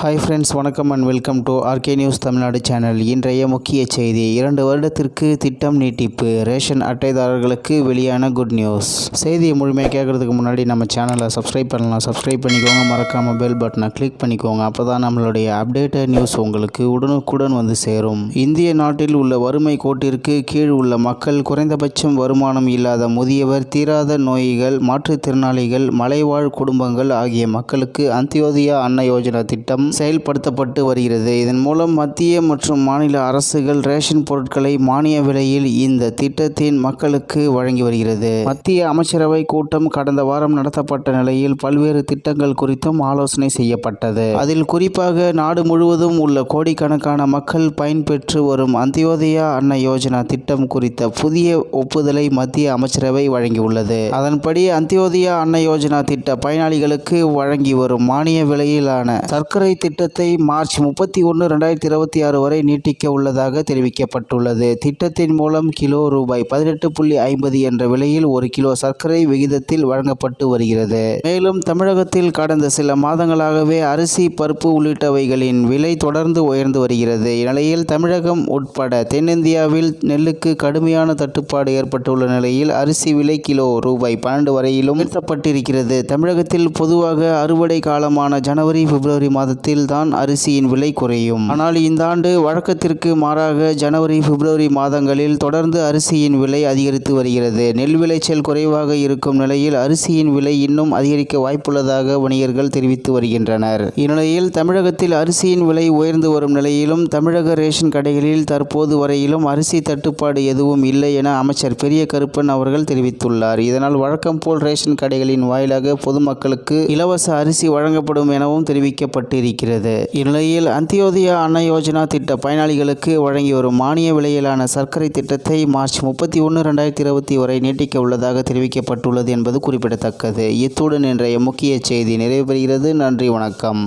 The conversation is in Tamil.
ஹாய் ஃப்ரெண்ட்ஸ், வணக்கம் and welcome to RK news Tamil Nadu channel. இன்றைய முக்கிய செய்தி: 2 வருடத்திற்கு திட்டம் நீட்டிப்பு, ரேஷன் அட்டைதாரர்களுக்கு வெளியான குட் நியூஸ். செய்தியை முழுமையாக கேட்கறதுக்கு முன்னாடி நம்ம சேனலை சப்ஸ்கிரைப் பண்ணலாம். சப்ஸ்கிரைப் பண்ணிக்கோங்க, மறக்காமல் பெல் பட்டனை கிளிக் பண்ணிக்கோங்க. அப்போ தான் நம்மளுடைய அப்டேட்டட் நியூஸ் உங்களுக்கு உடனுக்குடன் வந்து சேரும். இந்திய நாட்டில் உள்ள வறுமை கோட்டிற்கு கீழ் உள்ள மக்கள், குறைந்தபட்சம் வருமானம் இல்லாத முதியவர், தீராத நோய்கள், மாற்றுத்திறனாளிகள், மலைவாழ் குடும்பங்கள் ஆகிய மக்களுக்கு அந்தியோதயா அன்ன யோஜனா திட்டம் செயல்படுத்தப்பட்டு வருகிறது. இதன் மூலம் மத்திய மற்றும் மாநில அரசுகள் ரேஷன் பொருட்களை மானிய விலையில் இந்த திட்டத்தின் மக்களுக்கு வழங்கி வருகிறது. மத்திய அமைச்சரவை கூட்டம் கடந்த வாரம் நடத்தப்பட்ட நிலையில் பல்வேறு திட்டங்கள் குறித்தும் ஆலோசனை செய்யப்பட்டது. அதில் குறிப்பாக நாடு முழுவதும் உள்ள கோடிக்கணக்கான மக்கள் பயன்பெற்று வரும் அந்தியோதயா அன்ன யோஜனா திட்டம் குறித்த புதிய ஒப்புதலை மத்திய அமைச்சரவை வழங்கியுள்ளது. அதன்படி அந்தியோதயா அன்ன யோஜனா திட்ட பயனாளிகளுக்கு வழங்கி வரும் மானிய விலையிலான சர்க்கரை திட்டத்தை மார்ச் 31, 2026 வரை நீட்டிக்க உள்ளதாக தெரிவிக்கப்பட்டுள்ளது. திட்டத்தின் மூலம் கிலோ ரூபாய் 18.50 என்ற விலையில் 1 கிலோ சர்க்கரை விகிதத்தில் வழங்கப்பட்டு வருகிறது. மேலும் தமிழகத்தில் கடந்த சில மாதங்களாகவே அரிசி, பருப்பு உள்ளிட்டவைகளின் விலை தொடர்ந்து உயர்ந்து வருகிறது. இந்நிலையில் தமிழகம் உட்பட தென்னிந்தியாவில் நெல்லுக்கு கடுமையான தட்டுப்பாடு ஏற்பட்டுள்ள நிலையில் அரிசி விலை கிலோ ரூபாய் 12 வரையிலும் உயர்த்தப்பட்டிருக்கிறது. தமிழகத்தில் பொதுவாக அறுவடை காலமான ஜனவரி, பிப்ரவரி மாதத்தில் தான் அரிசியின் விலை குறையும். ஆனால் இந்த ஆண்டு வழக்கத்திற்கு மாறாக ஜனவரி, பிப்ரவரி மாதங்களில் தொடர்ந்து அரிசியின் விலை அதிகரித்து வருகிறது. நெல் விளைச்சல் குறைவாக இருக்கும் நிலையில் அரிசியின் விலை இன்னும் அதிகரிக்க வாய்ப்புள்ளதாக வணிகர்கள் தெரிவித்து வருகின்றனர். இந்நிலையில் தமிழகத்தில் அரிசியின் விலை உயர்ந்து வரும் நிலையிலும் தமிழக ரேஷன் கடைகளில் தற்போது வரையிலும் அரிசி தட்டுப்பாடு எதுவும் இல்லை என அமைச்சர் பெரிய கருப்பன் அவர்கள் தெரிவித்துள்ளார். இதனால் வழக்கம் போல் ரேஷன் கடைகளின் வாயிலாக பொதுமக்களுக்கு இலவச அரிசி வழங்கப்படும் எனவும் தெரிவிக்கப்பட்டிருக்கிறது. இந்நிலையில் அந்தியோதயா அன்ன யோஜனா திட்ட பயனாளிகளுக்கு வழங்கி வரும் மானிய விலையிலான சர்க்கரை திட்டத்தை மார்ச் 31, 2020 வரை நீட்டிக்க உள்ளதாக தெரிவிக்கப்பட்டுள்ளது என்பது குறிப்பிடத்தக்கது. இத்துடன் இன்றைய முக்கிய செய்தி நிறைவு பெறுகிறது. நன்றி, வணக்கம்.